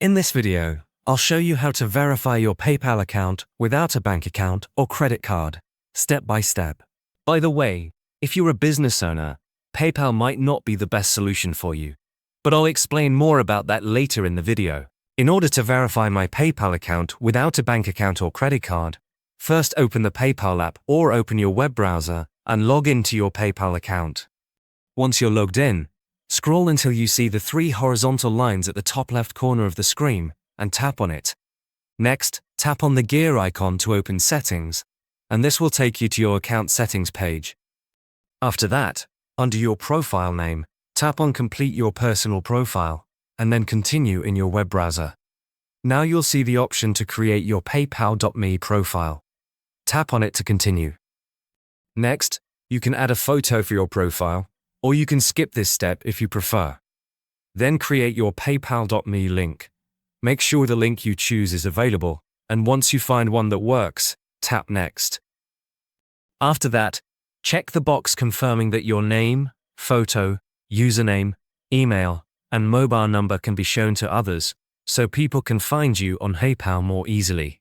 In this video, I'll show you how to verify your PayPal account without a bank account or credit card, step by step. By the way, if you're a business owner, PayPal might not be the best solution for you, but I'll explain more about that later in the video. In order to verify my PayPal account without a bank account or credit card, first open the PayPal app or open your web browser and log into your PayPal account. Once you're logged in, scroll until you see the three horizontal lines at the top left corner of the screen and tap on it. Next, tap on the gear icon to open Settings, and this will take you to your account settings page. After that, under your profile name, tap on Complete Your Personal Profile, and then Continue in your web browser. Now you'll see the option to create your PayPal.me profile. Tap on it to continue. Next, you can add a photo for your profile, or you can skip this step if you prefer. Then create your PayPal.me link. Make sure the link you choose is available, and once you find one that works, tap Next. After that, check the box confirming that your name, photo, username, email, and mobile number can be shown to others, so people can find you on PayPal more easily.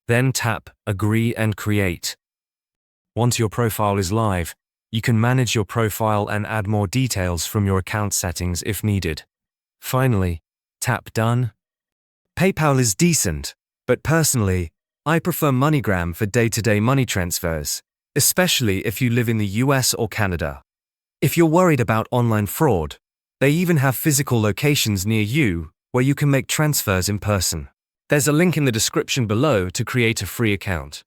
Then tap Agree and Create. Once your profile is live, you can manage your profile and add more details from your account settings if needed. Finally, tap Done. PayPal is decent, but personally, I prefer MoneyGram for day-to-day money transfers, especially if you live in the US or Canada. If you're worried about online fraud, they even have physical locations near you where you can make transfers in person. There's a link in the description below to create a free account.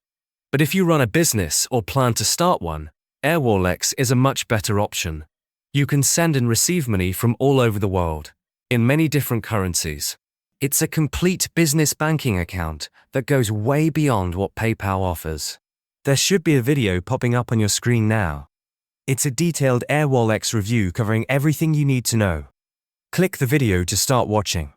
But if you run a business or plan to start one, Airwallex is a much better option. You can send and receive money from all over the world, in many different currencies. It's a complete business banking account that goes way beyond what PayPal offers. There should be a video popping up on your screen now. It's a detailed Airwallex review covering everything you need to know. Click the video to start watching.